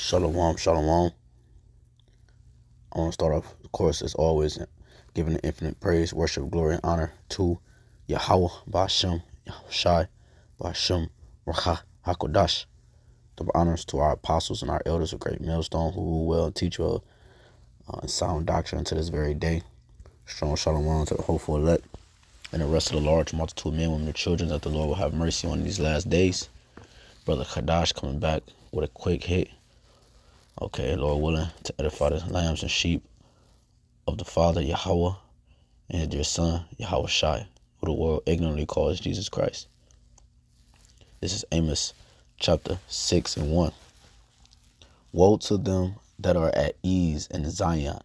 Shalom, shalom. I want to start off, of course, as always, giving the infinite praise, worship, glory, and honor to Yahweh, Ba'ashem, Yahushai, Ba'ashem, Racha, HaKodash. Double honors to our apostles and our elders of Great Millstone who rule well and teach well and sound doctrine to this very day. Strong shalom to the hopeful elect and the rest of the large multitude of men, women, and children that the Lord will have mercy on these last days. Brother Kadash coming back with a quick hit. Okay, Lord willing, to edify the lambs and sheep of the Father, Yahweh, and his dear Son, Yahweh Shai, who the world ignorantly calls Jesus Christ. This is Amos chapter 6 and 1. Woe to them that are at ease in Zion,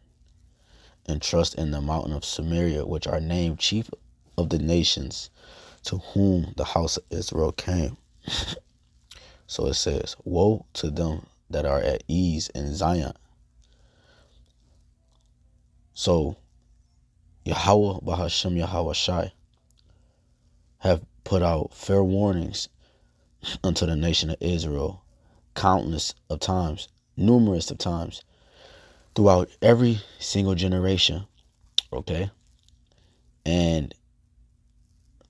and trust in the mountain of Samaria, which are named chief of the nations, to whom the house of Israel came. So it says, woe to them that are at ease in Zion. So Yahweh, Bahashem, Yahweh Shai, have put out fair warnings unto the nation of Israel countless of times, numerous of times, throughout every single generation. Okay? And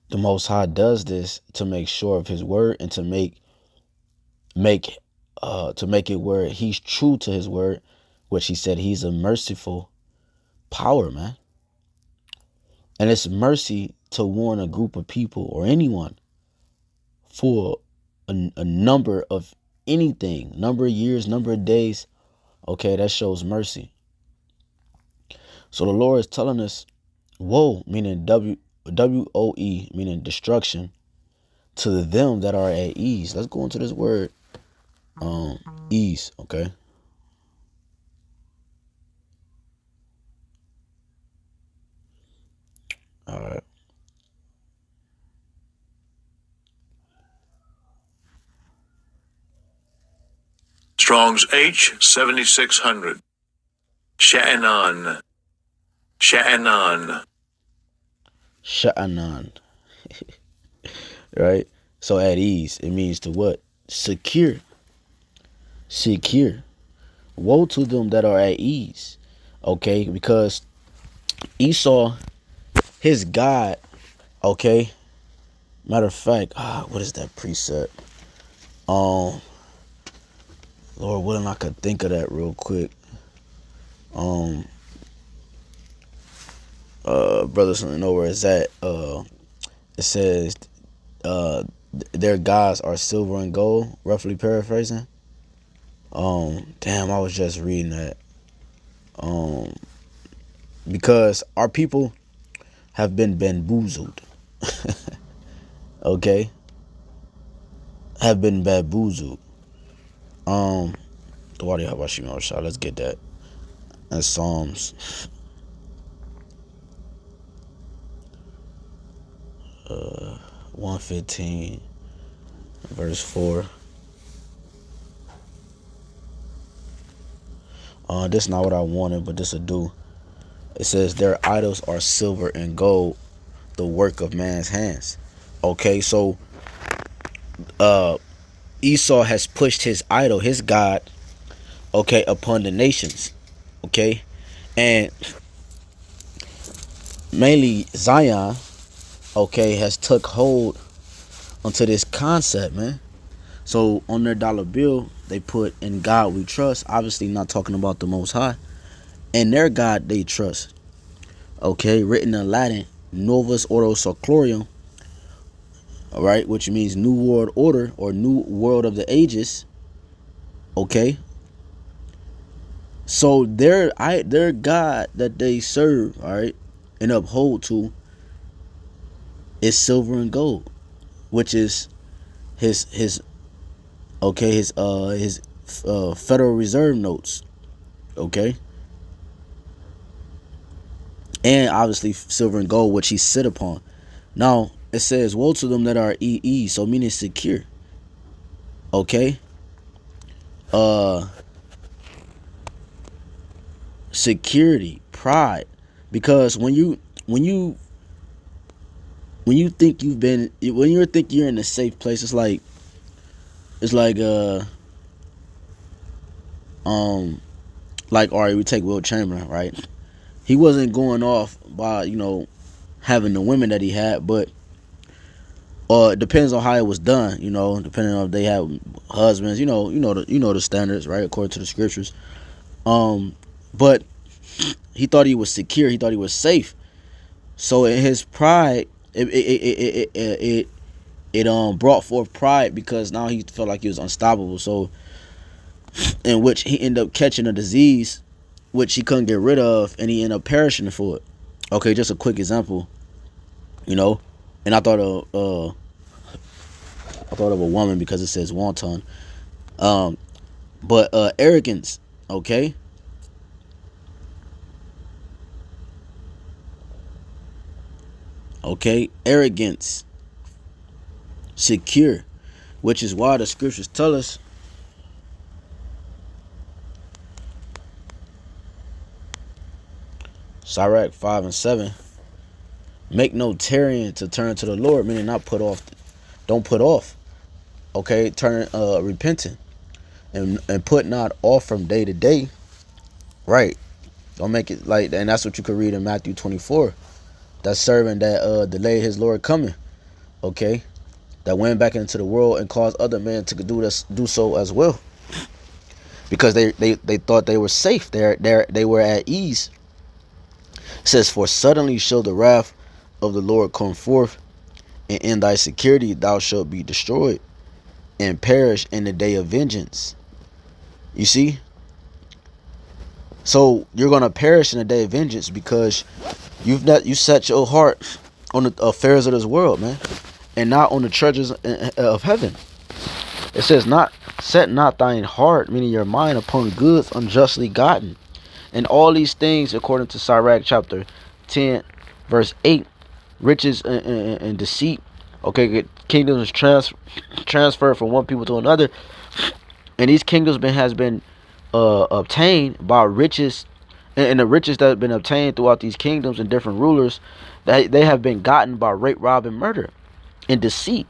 the Most High does this to make sure of his word and to make it where he's true to his word, which he said he's a merciful power, man. And it's mercy to warn a group of people or anyone for a number of anything, number of years, number of days. Okay, that shows mercy. So the Lord is telling us, woe, meaning W-O-E, meaning destruction, to them that are at ease. Let's go into this word, ease, okay? All right. Strong's H 7600. Sha'anan. Sha'anan. Sha'anan. Right? So at ease, it means to what? Secure. Secure. Woe to them that are at ease. Okay? Because Esau, his God, okay? Matter of fact, what is that precept? Lord willing, I could think of that real quick. Brothers know where it's at. It says, their gods are silver and gold, roughly paraphrasing. Damn, I was just reading that. Because our people have been bamboozled. Okay? Have been bamboozled. Let's get that. That's Psalms 115 verse 4. This is not what I wanted, but this will do. It says their idols are silver and gold, the work of man's hands. Okay, so Esau has pushed his idol, his God, okay, upon the nations. Okay, and mainly Zion, okay, has took hold onto this concept, man. So on their dollar bill, they put "In God We Trust." Obviously not talking about the Most High. And their God they trust. Okay, written in Latin, Novus Ordo Seclorum. Alright, which means New World Order or New World of the Ages. Okay. So their God that they serve, alright, and uphold to is silver and gold, which is his Federal Reserve notes. Okay. And obviously silver and gold, which he sit upon. Now it says, woe to them that are EE, so meaning secure. Okay. Security, pride. Because when you think you're in a safe place, it's like Like, all right, we take Will Chamberlain, right? He wasn't going off by, having the women that he had, but it depends on how it was done, depending on if they have husbands, the standards, right, according to the scriptures. But he thought he was secure, he thought he was safe. So in his pride, it brought forth pride, because now he felt like he was unstoppable. So in which he ended up catching a disease which he couldn't get rid of, and he ended up perishing for it. Okay, just a quick example, and I thought of a woman because it says wanton. But arrogance, okay? Okay, arrogance, secure, which is why the scriptures tell us, Sirach 5:7, make no tarrying to turn to the Lord, meaning not put off, don't put off, okay? Turn, repenting, and put not off from day to day, right? Don't make it like, and that's what you could read in Matthew 24. That servant that delayed his Lord coming, okay? That went back into the world and caused other men to do so as well, because they thought they were safe. They were at ease. It says, for suddenly shall the wrath of the Lord come forth, and in thy security thou shalt be destroyed and perish in the day of vengeance. You see? So you're gonna perish in the day of vengeance because you set your heart on the affairs of this world, man, and not on the treasures of heaven. It says, not set not thine heart, meaning your mind, upon goods unjustly gotten. And all these things, according to Sirach chapter 10, verse 8, riches and deceit, okay, kingdoms transferred from one people to another, and these kingdoms has been obtained by riches, and the riches that have been obtained throughout these kingdoms and different rulers, that they have been gotten by rape, rob, and murder, and deceit.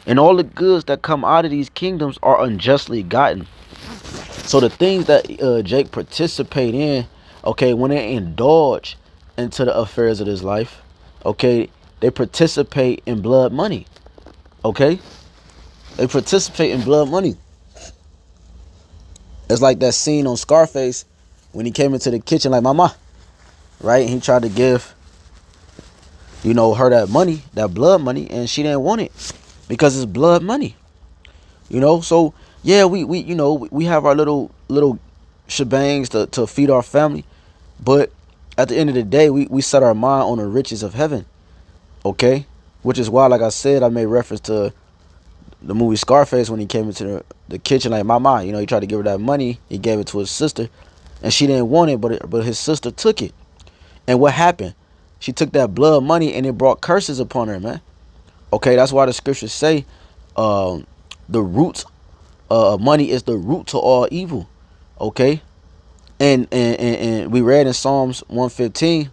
And all the goods that come out of these kingdoms are unjustly gotten. So the things that Jake participate in, okay, when they indulge into the affairs of this life, okay, they participate in blood money, okay? They participate in blood money. It's like that scene on Scarface when he came into the kitchen like, mama, right? And he tried to give, her that money, that blood money, and she didn't want it because it's blood money, So yeah, we have our little shebangs to feed our family, but at the end of the day, we set our mind on the riches of heaven, okay? Which is why, like I said, I made reference to the movie Scarface when he came into the kitchen like, mama, he tried to give her that money. He gave it to his sister, and she didn't want it, but his sister took it. And what happened? She took that blood money, and it brought curses upon her, man. Okay, that's why the scriptures say the root money is the root to all evil. Okay, and we read in Psalms 115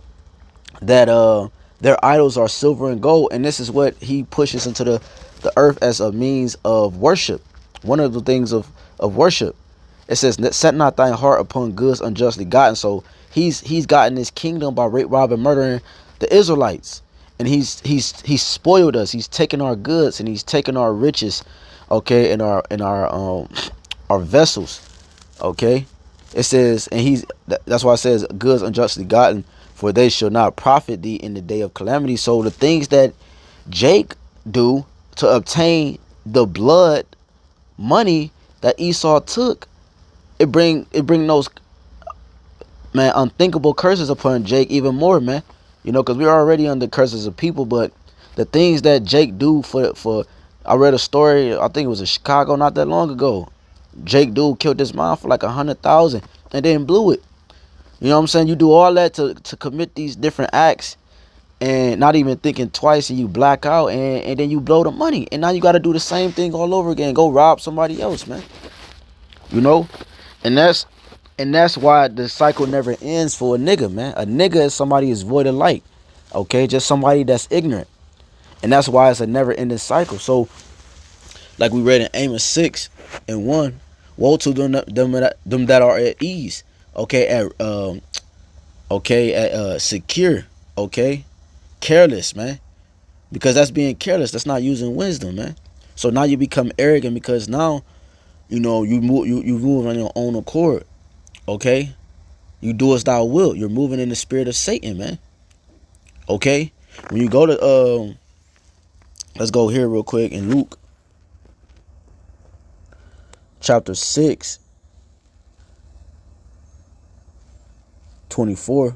that their idols are silver and gold, and this is what he pushes into the earth as a means of worship. One of the things of worship. It says, set not thine heart upon goods unjustly gotten. So he's gotten his kingdom by rape, robbing, murdering the Israelites, and he's spoiled us. He's taken our goods and he's taken our riches, okay, and our vessels, okay. It says, and that's why it says goods unjustly gotten, for they shall not profit thee in the day of calamity. So the things that Jake do to obtain the blood money that Esau took, it bring those, man, unthinkable curses upon Jake even more, man. Because we're already under curses of people, but the things that Jake do for I read a story, I think it was in Chicago not that long ago. Jake dude killed this man for like 100,000 and then blew it. You know what I'm saying? You do all that to commit these different acts and not even thinking twice, and you black out, and then you blow the money, and now you got to do the same thing all over again. Go rob somebody else, man. And that's why the cycle never ends for a nigga, man. A nigga is somebody who's void of light, okay? Just somebody that's ignorant, and that's why it's a never ending cycle. So like we read in Amos 6:1, Woe to them that are at ease. Okay, at secure. Okay, careless, man. Because that's being careless. That's not using wisdom, man. So now you become arrogant because now you move on your own accord. Okay, you do as thou wilt. You're moving in the spirit of Satan, man. Okay, when you go to let's go here real quick in Luke chapter 6, 24.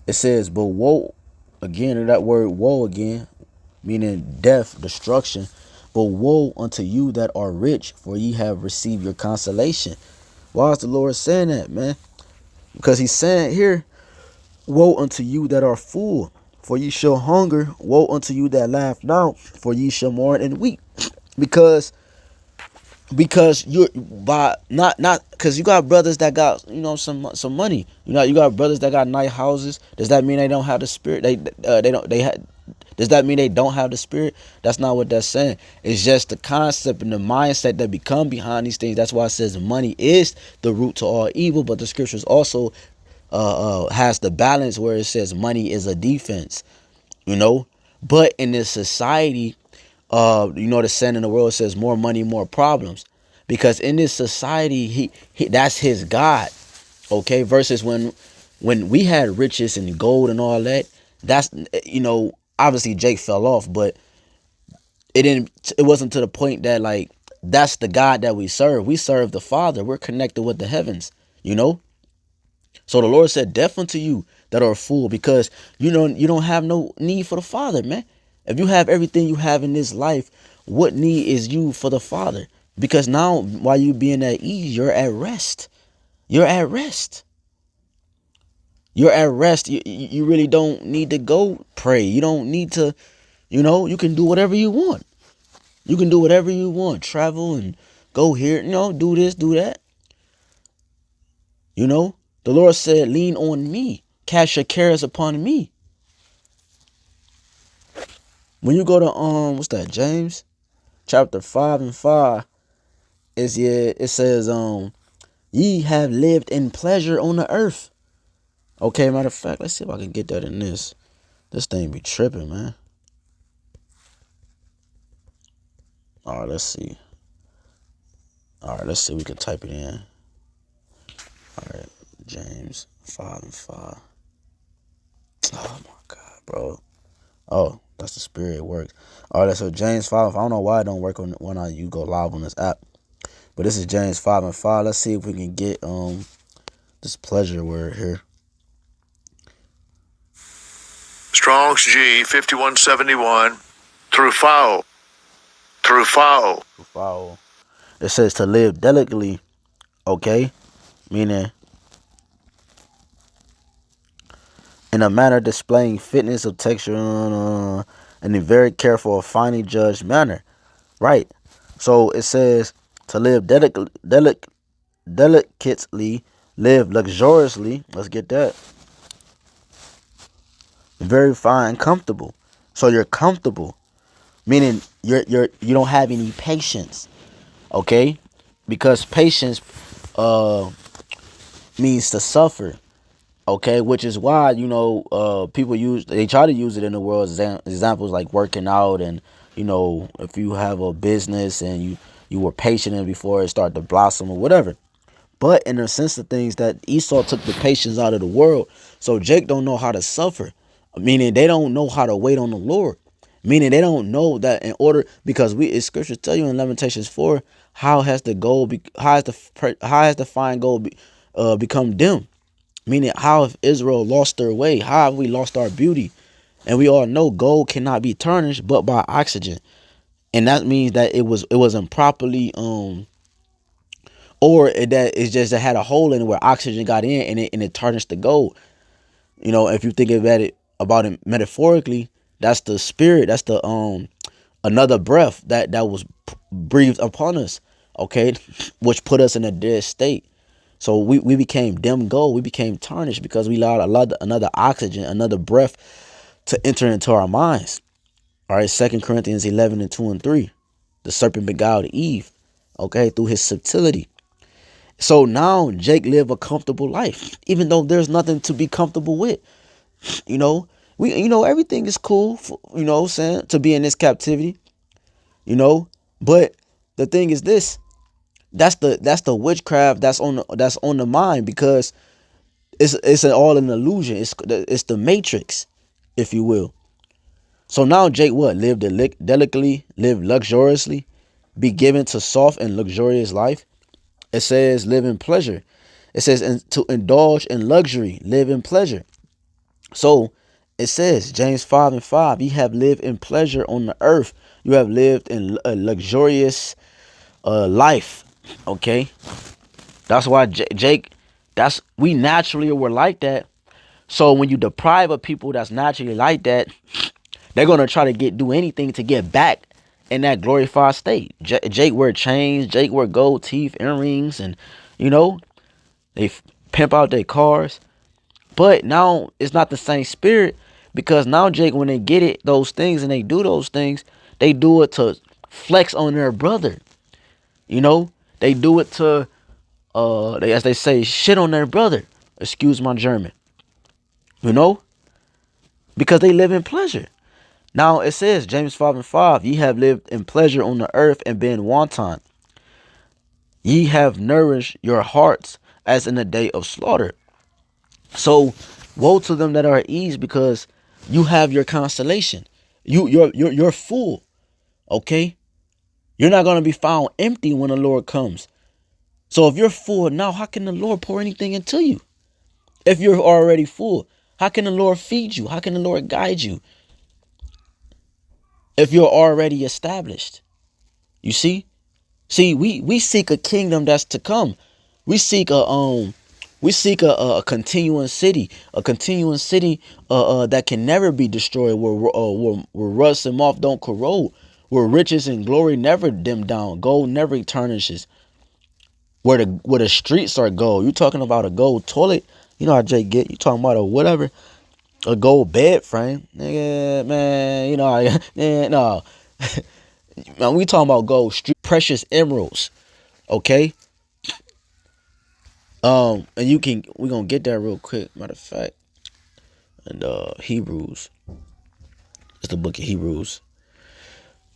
It says, but woe, again, that word woe again, meaning death, destruction. But woe unto you that are rich, for ye have received your consolation. Why is the Lord saying that, man? Because he's saying here, woe unto you that are full, for ye shall hunger. Woe unto you that laugh now, for ye shall mourn and weep. Because you're by not because you got brothers that got some money. You got brothers that got nice houses. Does that mean they don't have the spirit? Does that mean they don't have the spirit? That's not what that's saying. It's just the concept and the mindset that become behind these things. That's why it says money is the root to all evil. But the scriptures also has the balance where it says money is a defense. But in this society, the saying in the world says more money, more problems. Because in this society, he that's his God. Okay, versus when we had riches and gold and all that, that's obviously Jake fell off, but it wasn't to the point that like that's the God that we serve. We serve the Father. We're connected with the heavens. So the Lord said, deaf unto you that are a fool, because you don't have no need for the Father, man. If you have everything you have in this life, what need is you for the Father? Because now while you being at ease, you're at rest. You're at rest. You're at rest. You really don't need to go pray. You don't need to, you can do whatever you want. You can do whatever you want. Travel and go here, do this, do that. The Lord said, lean on me. Cast your cares upon me. When you go to what's that, James chapter 5 and 5, it says ye have lived in pleasure on the earth. Okay, matter of fact, let's see if I can get that in this. This thing be tripping, man. All right, let's see. We can type it in. All right, James 5 and 5. Oh my God, bro. Oh, that's the spirit works. All right, so James 5. I don't know why it don't work when you go live on this app, but this is James 5 and 5. Let's see if we can get this pleasure word here. Strong's G 5171. Through foul. It says to live delicately. Okay, meaning in a manner displaying fitness of texture in a very careful, finely judged manner. Right. So it says to live delicately, live luxuriously. Let's get that. Very fine, comfortable. So you're comfortable, meaning you don't have any patience. Okay, because patience means to suffer. Okay, which is why people try to use it in the world examples like working out, and if you have a business and you were patient before it started to blossom or whatever. But in the sense of things, that Esau took the patience out of the world, so Jake don't know how to suffer, meaning they don't know how to wait on the Lord, meaning they don't know that in order, because scriptures tell you in Lamentations 4 how has the fine gold become dim. Meaning, how have Israel lost their way? How have we lost our beauty? And we all know gold cannot be tarnished but by oxygen. And that means that it wasn't properly or that it's just it had a hole in it where oxygen got in and it tarnished the gold. If you think about it metaphorically, that's the spirit, that's the another breath that was breathed upon us, okay, which put us in a dead state. So we became dim gold. We became tarnished because we allowed another oxygen, another breath to enter into our minds. All right, 2 Corinthians 11 and 2 and 3. The serpent beguiled Eve. okay, through his subtlety. So now Jake live a comfortable life, even though there's nothing to be comfortable with. You know, everything is cool, for, what I'm saying, to be in this captivity, but the thing is this, that's the witchcraft that's on the mind, because it's all an illusion. It's the matrix, if you will. So now Jake what? Live delicately, live luxuriously, be given to soft and luxurious life. It says live in pleasure. It says to indulge in luxury, live in pleasure. So it says, James 5:5, ye have lived in pleasure on the earth. You have lived in a luxurious life. Okay. That's why Jake, we naturally were like that. So when you deprive of people that's naturally like that, they're gonna try to do anything to get back in that glorified state. Jake wear chains, Jake wear gold teeth, earrings, and they pimp out their cars. But now it's not the same spirit, because now Jake, when they get those things and they do those things, they do it to flex on their brother. They do it to as they say, shit on their brother. Excuse my German. Because they live in pleasure. Now it says, James 5:5, ye have lived in pleasure on the earth and been wanton. Ye have nourished your hearts as in the day of slaughter. So woe to them that are at ease, because you have your constellation. You're full. Okay? You're not gonna be found empty when the Lord comes. So if you're full now, how can the Lord pour anything into you? If you're already full, how can the Lord feed you? How can the Lord guide you? If you're already established. You see? See, we seek a kingdom that's to come. We seek a continuing city, that can never be destroyed, where rust and moth don't corrode, where riches and glory never dim down, gold never tarnishes, where the streets are gold. You talking about a gold toilet? You know how Jake get. You talking about a gold bed frame, nigga, man. No. Man, we talking about gold, street precious emeralds, okay? And we're gonna get that real quick, matter of fact. And Hebrews. It's the book of Hebrews,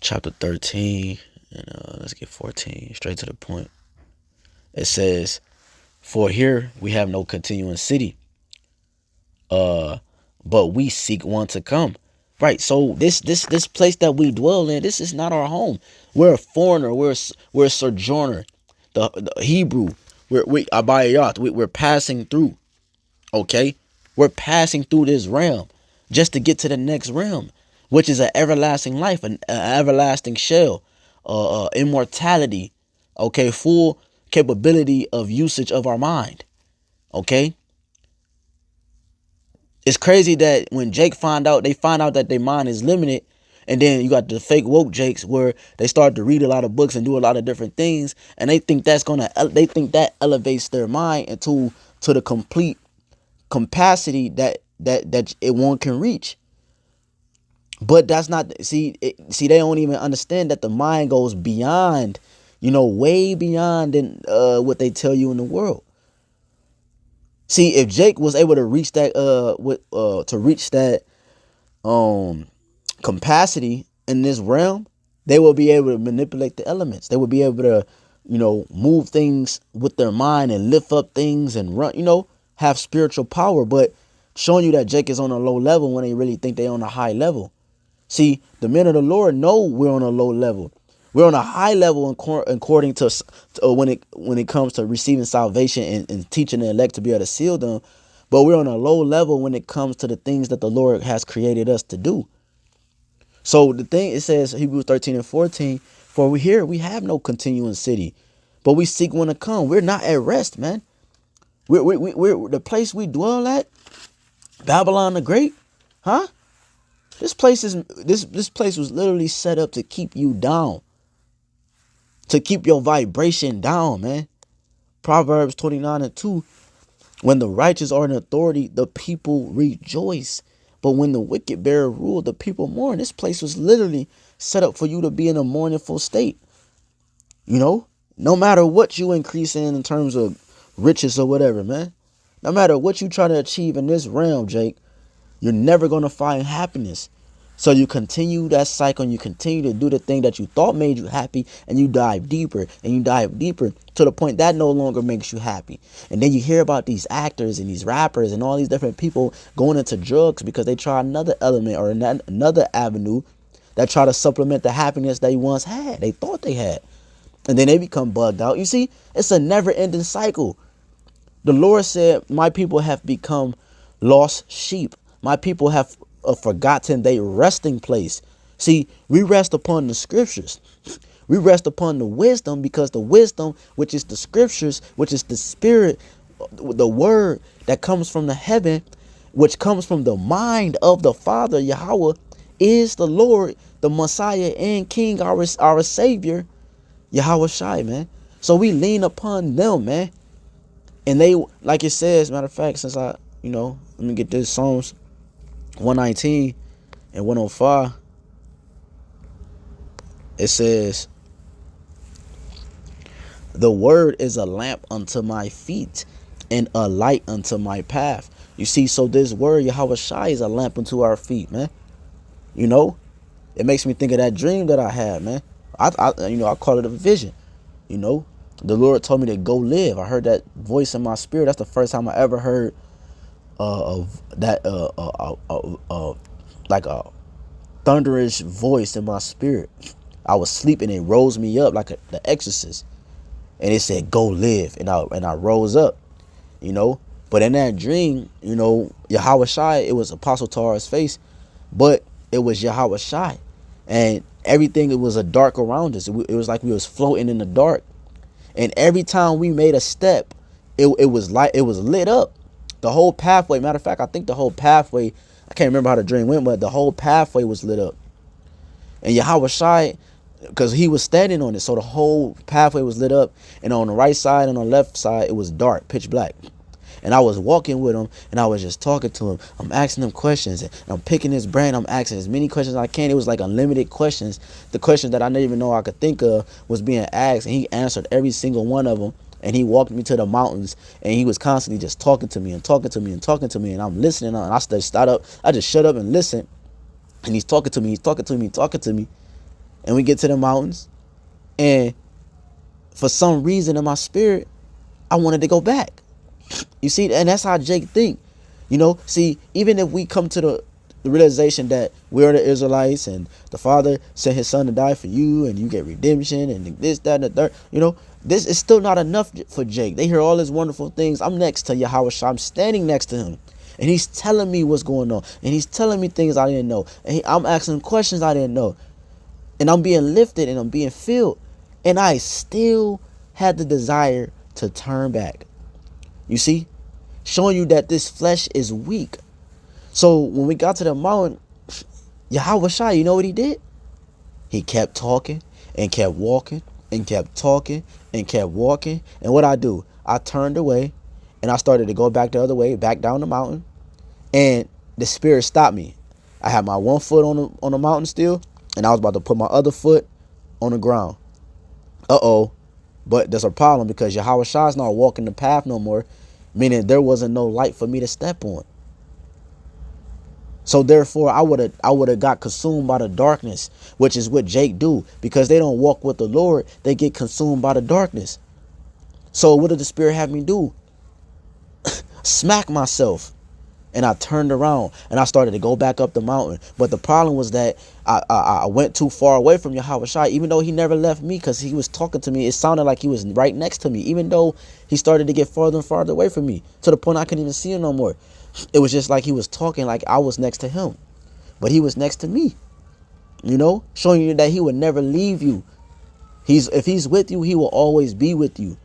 chapter 13, and let's get 14, straight to the point. It says, for here we have no continuing city, but we seek one to come. Right, so this place that we dwell in, this is not our home. We're a foreigner. We're a sojourner. The Hebrew, we're abayat. We're passing through. Okay, we're passing through this realm just to get to the next realm, which is an everlasting life, an everlasting shell, immortality. Okay, full capability of usage of our mind. Okay. It's crazy that when Jake they find out that their mind is limited, and then you got the fake woke Jakes where they start to read a lot of books and do a lot of different things, and they think that elevates their mind to the complete capacity that it one can reach. But that's not they don't even understand that the mind goes beyond, way beyond than what they tell you in the world. See, if Jake was able to reach that capacity in this realm, they will be able to manipulate the elements. They will be able to, move things with their mind and lift up things and run, have spiritual power. But showing you that Jake is on a low level when they really think they're on a high level. See, the men of the Lord know we're on a low level. We're on a high level according to when it comes to receiving salvation and teaching the elect to be able to seal them. But we're on a low level when it comes to the things that the Lord has created us to do. So the thing, it says, Hebrews 13 and 14, for we have no continuing city, but we seek one to come. We're not at rest, man. We're the place we dwell at, Babylon the Great, huh? This place was literally set up to keep you down. To keep your vibration down, man. Proverbs 29 and 2. When the righteous are in authority, the people rejoice. But when the wicked bear rule, the people mourn. This place was literally set up for you to be in a mournful state. No matter what you increase in terms of riches or whatever, man. No matter what you try to achieve in this realm, Jake, you're never going to find happiness. So you continue that cycle and you continue to do the thing that you thought made you happy, and you dive deeper and you dive deeper to the point that no longer makes you happy. And then you hear about these actors and these rappers and all these different people going into drugs because they try another element or another avenue that try to supplement the happiness they once had, they thought they had. And then they become bugged out. You see, it's a never ending cycle. The Lord said, my people have become lost sheep. My people have forgotten their resting place. See, we rest upon the scriptures. We rest upon the wisdom, because the wisdom, which is the scriptures, which is the spirit, the word that comes from the heaven, which comes from the mind of the Father, Yahweh, is the Lord, the Messiah and King, our Savior, Yahweh Shai, man. So we lean upon them, man. And they, like it says, matter of fact, since let me get this, Psalms 119 and 105. It says, the word is a lamp unto my feet and a light unto my path. You see, so this word, Yahweh Shai, is a lamp unto our feet, man. It makes me think of that dream that I had, man. I call it a vision. The Lord told me to go live. I heard that voice in my spirit. That's the first time I ever heard of that like a thunderous voice in my spirit. I was sleeping, and it rose me up like the Exorcist, and it said, "Go live," and I rose up, But in that dream, Yahweh Shai, it was Apostle Tara's face, but it was Yahweh Shai, and everything, it was a dark around us. It was like we was floating in the dark, and every time we made a step, it was lit up. The whole pathway. Matter of fact, I think the whole pathway, I can't remember how the dream went, but the whole pathway was lit up. And Yahweh Shai, because he was standing on it, so the whole pathway was lit up. And on the right side and on the left side, it was dark, pitch black. And I was walking with him, and I was just talking to him. I'm asking him questions, and I'm picking his brain. I'm asking as many questions as I can. It was like unlimited questions. The questions that I didn't even know I could think of was being asked, and he answered every single one of them. And he walked me to the mountains, and he was constantly just talking to me and talking to me and talking to me. And I'm listening, and I just shut up and listen. And he's talking to me, talking to me. And we get to the mountains, and for some reason in my spirit, I wanted to go back. You see, and that's how Jake think. See, even if we come to the realization that we're the Israelites, and the Father sent his son to die for you, and you get redemption, and this, that, and the third, this is still not enough for Jake. They hear all his wonderful things. I'm next to Yahweh Shai. I'm standing next to him, and he's telling me what's going on, and he's telling me things I didn't know, and I'm asking questions I didn't know, and I'm being lifted, and I'm being filled, and I still had the desire to turn back. You see, showing you that this flesh is weak. So when we got to the mountain, Yahweh Shai, you know what he did? He kept talking and kept walking and kept talking and kept walking. And what I do? I turned away, and I started to go back the other way, back down the mountain. And the spirit stopped me. I had my one foot on the mountain still, and I was about to put my other foot on the ground. But there's a problem, because Yahweh Shai is not walking the path no more, meaning there wasn't no light for me to step on. So therefore, I would have got consumed by the darkness, which is what Jake do, because they don't walk with the Lord. They get consumed by the darkness. So what did the Spirit have me do? Smack myself. And I turned around, and I started to go back up the mountain. But the problem was that I went too far away from Yahweh Shai, even though he never left me, because he was talking to me. It sounded like he was right next to me, even though he started to get farther and farther away from me, to the point I couldn't even see him no more. It was just like he was talking like I was next to him, but he was next to me, showing you that he would never leave you. If he's with you, he will always be with you.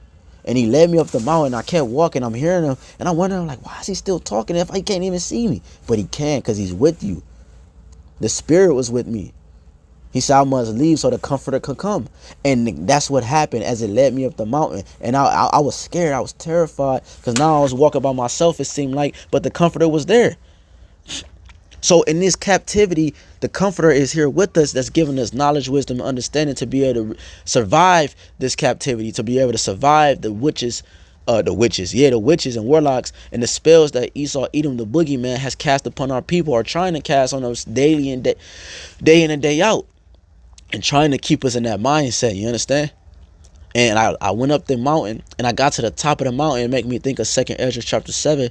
And he led me up the mountain. I kept walking. I'm hearing him, and I'm wondering, like, why is he still talking if he can't even see me? But he can, because he's with you. The Spirit was with me. He said I must leave so the Comforter could come. And that's what happened as it led me up the mountain. And I was scared. I was terrified, because now I was walking by myself, it seemed like, but the Comforter was there. So in this captivity, the comforter is here with us, that's giving us knowledge, wisdom, and understanding to be able to survive this captivity, to be able to survive the witches and warlocks and the spells that Esau, Edom, the boogeyman, has cast upon our people, or trying to cast on us daily and day in and day out, and trying to keep us in that mindset. You understand? And I went up the mountain, and I got to the top of the mountain. It make me think of 2nd Ezra chapter 7.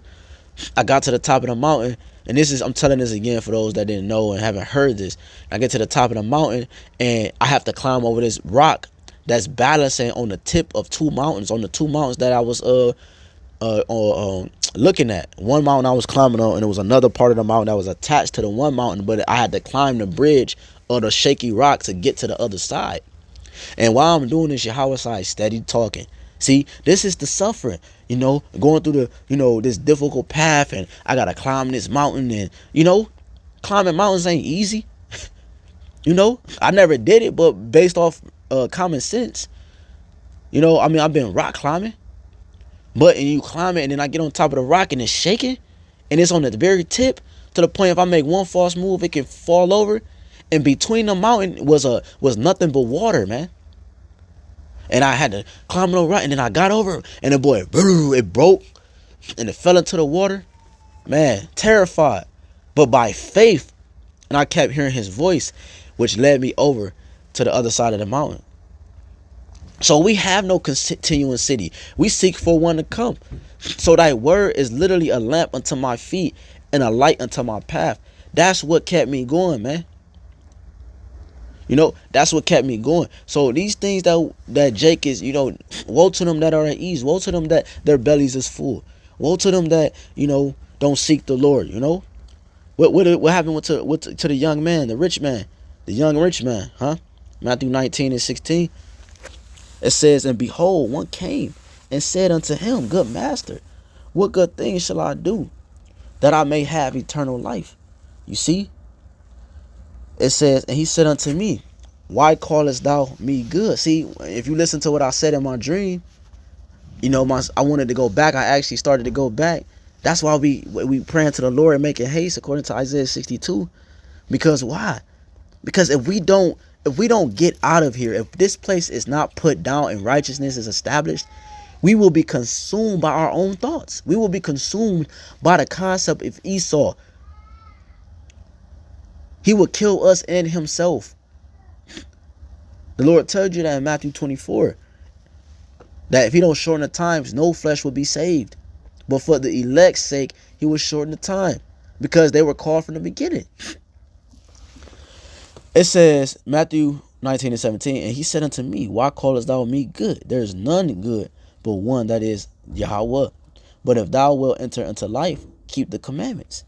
I got to the top of the mountain, and I'm telling this again for those that didn't know and haven't heard this. I get to the top of the mountain, and I have to climb over this rock that's balancing on the tip of two mountains, on the two mountains that I was looking at. One mountain I was climbing on, and there was another part of the mountain that was attached to the one mountain, but I had to climb the bridge of the shaky rock to get to the other side. And while I'm doing this, Yahweh is steady talking. See, this is the suffering, going through the, this difficult path, and I got to climb this mountain, and, climbing mountains ain't easy. I never did it, but based off common sense, I've been rock climbing, but and you climb it, and then I get on top of the rock, and it's shaking, and it's on the very tip, to the point if I make one false move, it can fall over. And between the mountain was nothing but water, man. And I had to climb the rock, and then I got over, and the boy, it broke, and it fell into the water. Man, terrified, but by faith, and I kept hearing his voice, which led me over to the other side of the mountain. So we have no continuing city. We seek for one to come. So thy word is literally a lamp unto my feet and a light unto my path. That's what kept me going, man. That's what kept me going. So these things that Jake is, woe to them that are at ease. Woe to them that their bellies is full. Woe to them that, don't seek the Lord, What happened to the young man, the rich man, the young rich man, huh? Matthew 19:16. It says, and behold, one came and said unto him, good master, what good thing shall I do that I may have eternal life? You see? It says, and he said unto me, why callest thou me good? See, if you listen to what I said in my dream, I wanted to go back. I actually started to go back. That's why we praying to the Lord and making haste, according to Isaiah 62. Because why? Because if we don't get out of here, if this place is not put down and righteousness is established, we will be consumed by our own thoughts. We will be consumed by the concept of Esau. He will kill us and himself. The Lord told you that in Matthew 24. That if he don't shorten the times, no flesh will be saved. But for the elect's sake, he will shorten the time. Because they were called from the beginning. It says, Matthew 19:17, and he said unto me, why callest thou me good? There is none good, but one, that is Yahweh. But if thou wilt enter into life, keep the commandments.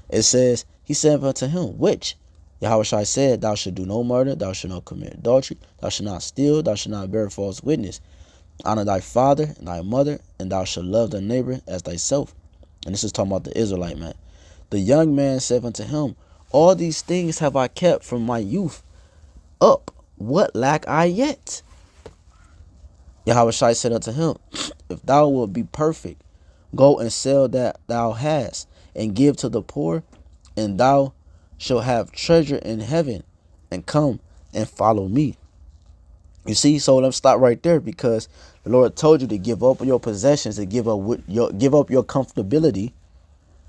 It says, he said unto him, which? Yahushua said, thou shalt do no murder, thou shalt not commit adultery, thou shalt not steal, thou shalt not bear false witness. Honor thy father and thy mother, and thou shalt love thy neighbor as thyself. And this is talking about the Israelite man. The young man said unto him, all these things have I kept from my youth up. What lack I yet? Yahushua said unto him, if thou wilt be perfect, go and sell that thou hast, and give to the poor, and thou shalt have treasure in heaven, and come and follow me. You see, so let's stop right there, because the Lord told you to give up your possessions, to give up your comfortability,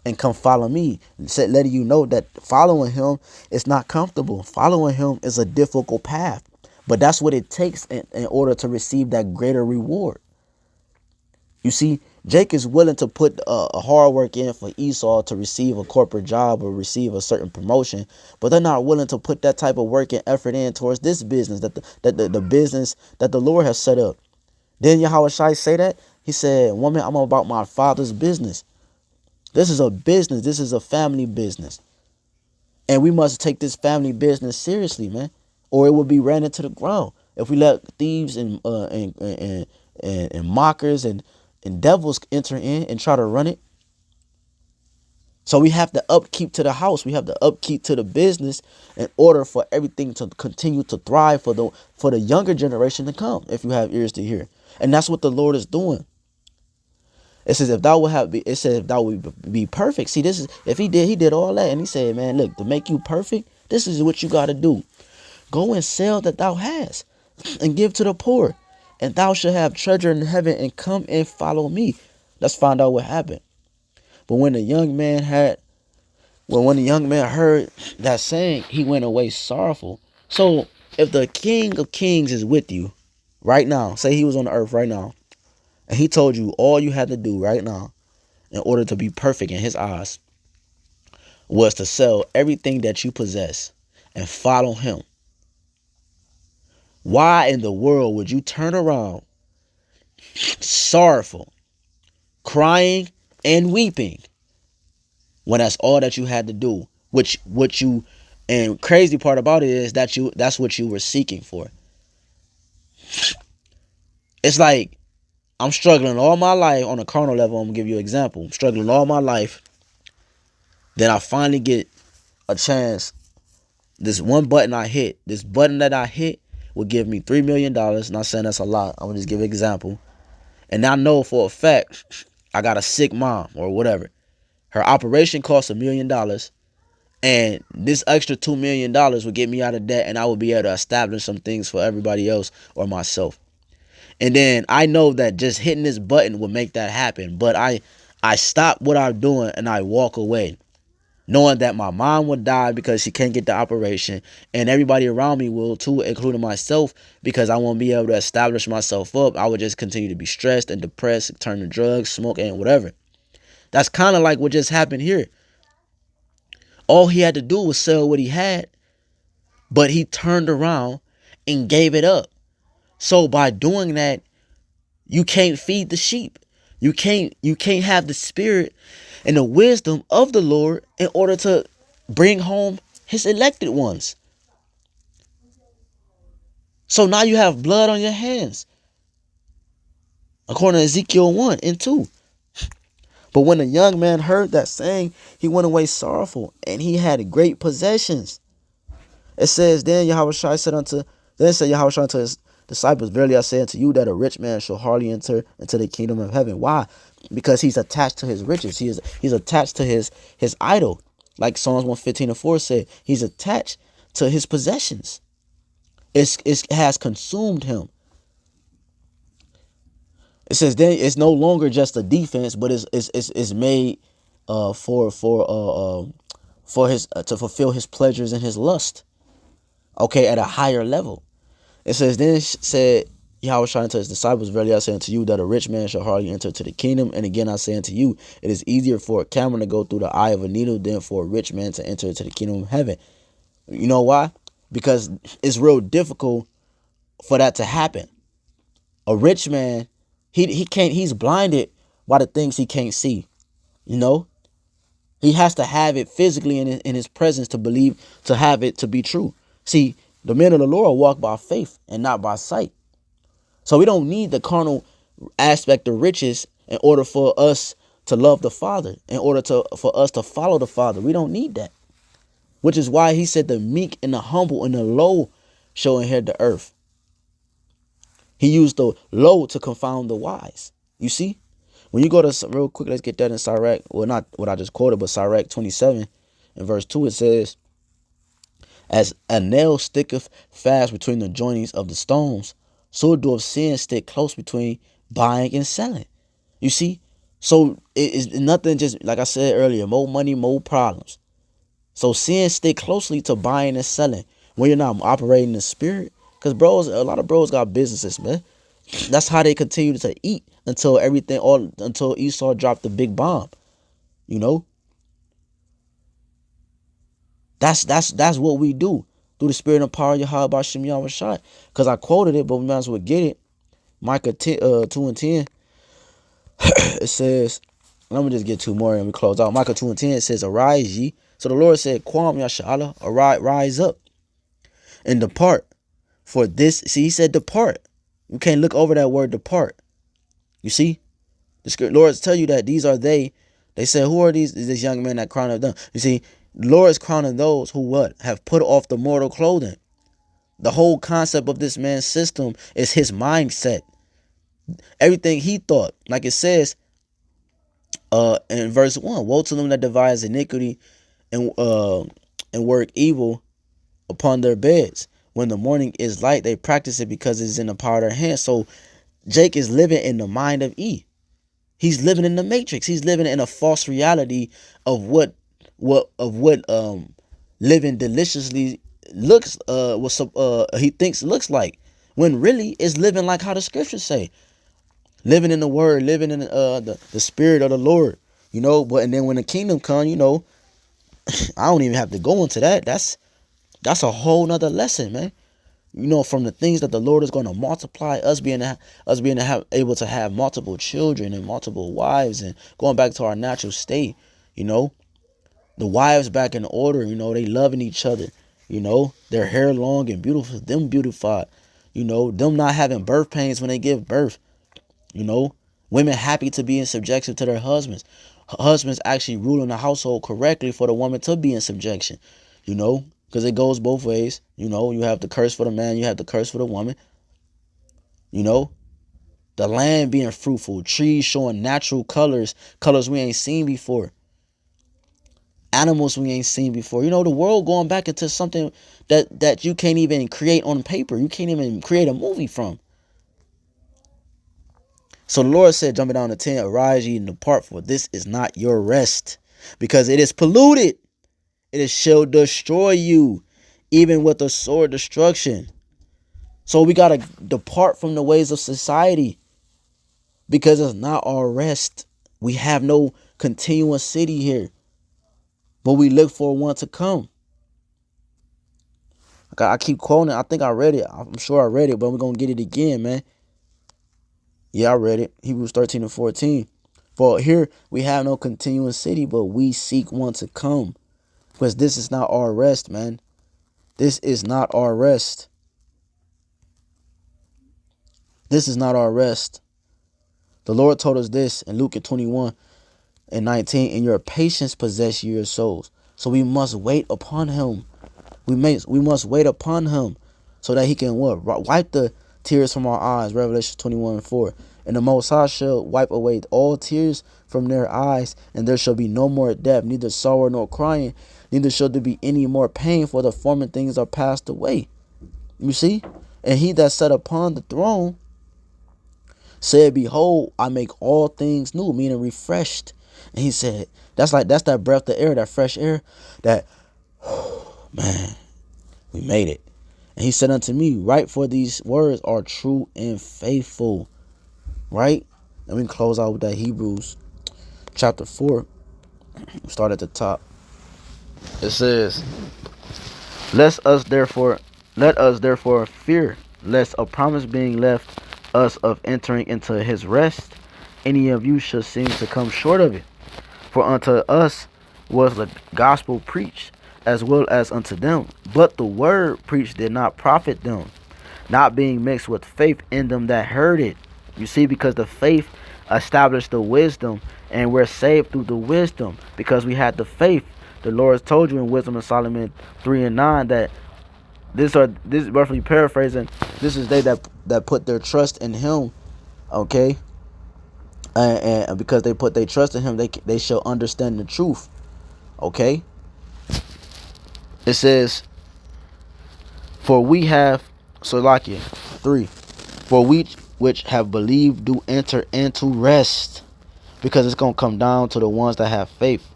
and come follow me. Letting you know that following him is not comfortable. Following him is a difficult path, but that's what it takes in order to receive that greater reward. You see, Jake is willing to put a hard work in for Esau to receive a corporate job or receive a certain promotion, but they're not willing to put that type of work and effort in towards this business, that the business that the Lord has set up. Didn't Yahushua say that? He said, woman, I'm about my father's business. This is a business. This is a family business. And we must take this family business seriously, man, or it will be ran into the ground if we let thieves and mockers and devils enter in and try to run it. So we have to upkeep to the house. We have to upkeep to the business in order for everything to continue to thrive for the younger generation to come, if you have ears to hear. And that's what the Lord is doing. It says if thou would have be, it says if thou would be perfect. See, this is if he did all that, and he said, man, look, to make you perfect, this is what you got to do. Go and sell that thou hast, and give to the poor, and thou shalt have treasure in heaven, and come and follow me. Let's find out what happened. But when the young man heard that saying, he went away sorrowful. So if the King of Kings is with you right now, say he was on the earth right now, and he told you all you had to do right now in order to be perfect in his eyes was to sell everything that you possess and follow him, why in the world would you turn around sorrowful, crying and weeping when that's all that you had to do? And crazy part about it is that's what you were seeking for. It's like I'm struggling all my life on a carnal level. I'm gonna give you an example. I'm struggling all my life. Then I finally get a chance. This one button I hit, this button that I hit will give me $3 million. Not saying that's a lot. I'm gonna just give an example. And I know for a fact I got a sick mom or whatever. Her operation costs $1 million. And this extra $2 million would get me out of debt, and I would be able to establish some things for everybody else or myself. And then I know that just hitting this button would make that happen. But I stop what I'm doing and I walk away, knowing that my mom would die because she can't get the operation, and everybody around me will too, including myself, because I won't be able to establish myself up. I would just continue to be stressed and depressed, turn to drugs, smoke, and whatever. That's kind of like what just happened here. All he had to do was sell what he had, but he turned around and gave it up. So by doing that, you can't feed the sheep. You can't have the spirit and the wisdom of the Lord in order to bring home his elected ones. So now you have blood on your hands, according to Ezekiel 1 and 2. But when the young man heard that saying, he went away sorrowful, and he had great possessions. It says, then Yahushua said unto his disciples, verily I say unto you that a rich man shall hardly enter into the kingdom of heaven. Why? Because he's attached to his riches. He's attached to his idol. Like Psalms 115:4 said, he's attached to his possessions. It has consumed him. It says then it's no longer just a defense, but it's made for his to fulfill his pleasures and his lust. Okay, at a higher level. It says, then said Yahushua unto his disciples, verily I say unto you that a rich man shall hardly enter into the kingdom. And again I say unto you, it is easier for a camel to go through the eye of a needle than for a rich man to enter into the kingdom of heaven. You know why? Because it's real difficult for that to happen. A rich man, he's blinded by the things he can't see. You know? He has to have it physically in his presence to believe, to have it to be true. See, the men of the Lord walk by faith and not by sight. So we don't need the carnal aspect of riches in order for us to love the Father, in order for us to follow the Father. We don't need that. Which is why he said the meek and the humble and the low shall inherit the earth. He used the low to confound the wise. You see? When you go to, real quick, let's get that in Sirach. Well, not what I just quoted, but Sirach 27 and verse 2, it says, as a nail sticketh fast between the joinings of the stones, so doth sin stick close between buying and selling. You see? So it's nothing, just like I said earlier, more money, more problems. So sin stick closely to buying and selling when you're not operating in the spirit. Because a lot of bros got businesses, man. That's how they continue to eat until Esau dropped the big bomb. You know? That's what we do through the spirit and power of Yahweh B'Shem Yahweh. Because I quoted it, but we might as well get it. Micah 2:10. It says, let me just get two more and we close out. Micah 2:10, it says, arise ye. So the Lord said, Quam Yashala, rise up and depart. For this, see, he said depart. You can't look over that word depart. You see? The Lord tell you that these are they. They said, who are these? Is this young man that crown of them? You see, the Lord is crowning those who what? Have put off the mortal clothing. The whole concept of this man's system is his mindset. Everything he thought, like it says, In verse 1, woe to them that devise iniquity and work evil upon their beds. When the morning is light, they practice it because it's in the power of their hands. So Jake is living in the mind of E. He's living in the matrix. He's living in a false reality of what living deliciously looks he thinks looks like, when really it's living like how the scriptures say, living in the word, living in the spirit of the Lord, but and then when the kingdom come, I don't even have to go into that. That's a whole nother lesson, man. From the things that the Lord is going to multiply, us being able to have multiple children and multiple wives, and going back to our natural state, the wives back in order, they loving each other, their hair long and beautiful, them beautified, them not having birth pains when they give birth, women happy to be in subjection to their husbands actually ruling the household correctly for the woman to be in subjection, because it goes both ways. You have the curse for the man, you have the curse for the woman. The land being fruitful, trees showing natural colors we ain't seen before, animals we ain't seen before. The world going back into something that you can't even create on paper. You can't even create a movie from. So the Lord said, jumping down to 10, arise ye and depart, for this is not your rest, because it is polluted. It shall destroy you, even with a sword destruction. So we got to depart from the ways of society, because it's not our rest. We have no continuous city here, but we look for one to come. I keep quoting it. I think I read it. I'm sure I read it, but we're going to get it again, man. Yeah, I read it. Hebrews 13 and 14. For here we have no continuous city, but we seek one to come. Because this is not our rest, man. This is not our rest. This is not our rest. The Lord told us this in Luke 21 and 19. In your patience possess your souls. So we must wait upon him. We must wait upon him so that he can what? Wipe the tears from our eyes. Revelation 21 and 4. And the Most High shall wipe away all tears from their eyes, and there shall be no more death, neither sorrow nor crying, neither shall there be any more pain, for the former things are passed away. You see? And he that sat upon the throne said, behold, I make all things new, meaning refreshed. And he said, that's that breath of air, that fresh air, that, man, we made it. And he said unto me, write, for these words are true and faithful. Right? And we can close out with that Hebrews chapter 4. Start at the top. It says, let us therefore fear, lest a promise being left us of entering into his rest, any of you should seem to come short of it. For unto us was the gospel preached, as well as unto them. But the word preached did not profit them, not being mixed with faith in them that heard it. You see, because the faith established the wisdom, and we're saved through the wisdom because we had the faith. The Lord told you in Wisdom of Solomon 3 and 9 that this roughly paraphrasing, this is they that put their trust in him, okay? And because they put their trust in him, they shall understand the truth, okay? It says, for we have, Salakia 3, for we which have believed do enter into rest, because it's going to come down to the ones that have faith.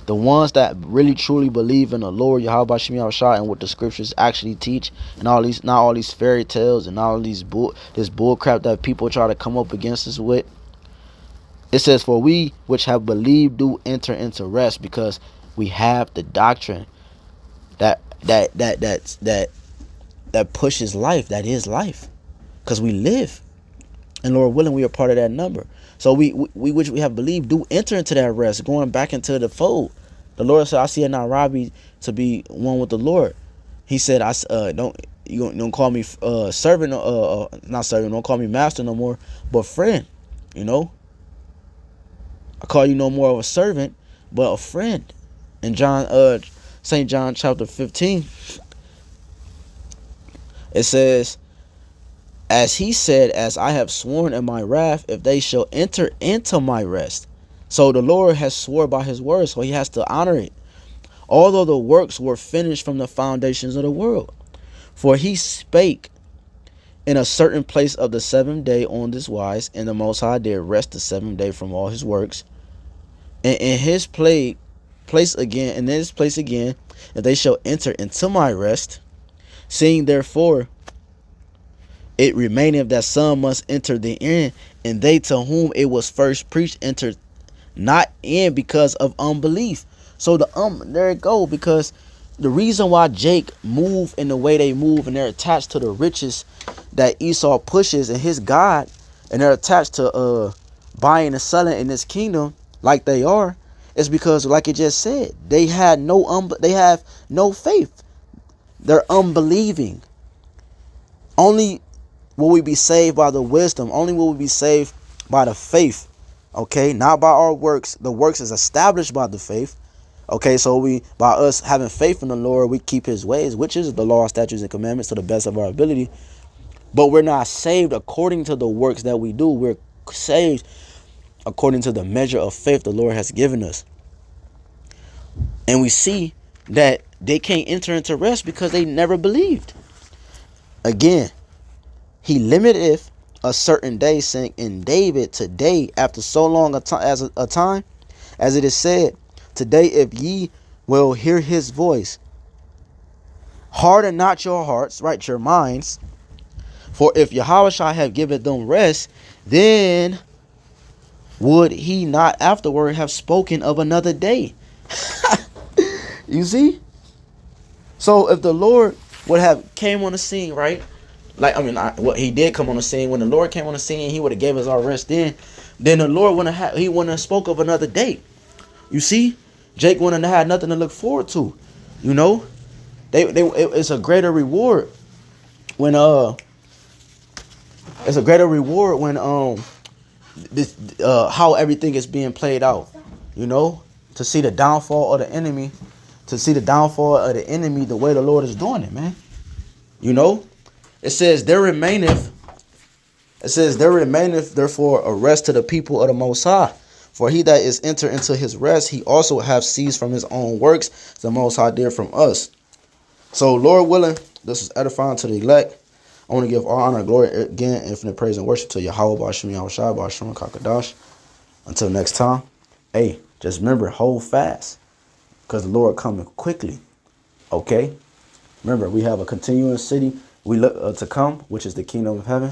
The ones that really truly believe in the Lord Yahweh Shem Yahushua and what the scriptures actually teach, and not all these fairy tales and all these this bull crap that people try to come up against us with. It says, for we which have believed do enter into rest, because we have the doctrine that pushes life, that is life, because we live, and Lord willing, we are part of that number. So we which we have believed do enter into that rest, going back into the fold. The Lord said, I see it not robbery to be one with the Lord. He said, don't call me servant, not servant, don't call me master no more, but friend. I call you no more of a servant, but a friend. In St. John chapter 15, it says, as he said, as I have sworn in my wrath, if they shall enter into my rest. So the Lord has swore by his word, so he has to honor it. Although the works were finished from the foundations of the world. For he spake in a certain place of the seventh day on this wise, and the Most High did rest the seventh day from all his works. And in his place again, that they shall enter into my rest, seeing therefore it remaineth that some must enter the end, and they to whom it was first preached entered not in because of unbelief. So there it go, because the reason why Jake move in the way they move, and they're attached to the riches that Esau pushes and his God, and they're attached to buying and selling in this kingdom like they are, is because, like it just said, they have no faith. They're unbelieving. Only will we be saved by the wisdom. Only will we be saved by the faith. Okay, not by our works. The works is established by the faith. Okay, so by us having faith in the Lord, we keep his ways, which is the law, statutes, and commandments to the best of our ability. But we're not saved according to the works that we do. We're saved according to the measure of faith the Lord has given us. And we see that they can't enter into rest because they never believed. Again, he limiteth a certain day, saying in David, today, after so long a time, as it is said, today if ye will hear his voice, harden not your hearts, right, your minds. For if Yahushua have given them rest, then would he not afterward have spoken of another day? You see? So if the Lord would have came on the scene, right? Like, I mean, what he did come on the scene. When the Lord came on the scene, he would have gave us our rest then the Lord wouldn't have spoke of another day. You see? Jake wouldn't have had nothing to look forward to. You know? It's a greater reward when this how everything is being played out. You know? To see the downfall of the enemy. The way the Lord is doing it, man. You know? It says there remaineth therefore a rest to the people of the Most High. For he that is entered into his rest, he also have ceased from his own works, the Most High did from us. So, Lord willing, this is edifying to the elect. I want to give all honor and glory again, infinite praise and worship to Yahweh, Ba'ashem, Yahushua, Ba'ashem, Kakadash. Until next time, hey, just remember, hold fast, because the Lord coming quickly. Okay? Remember, we have a continuing city we look to come, which is the kingdom of heaven.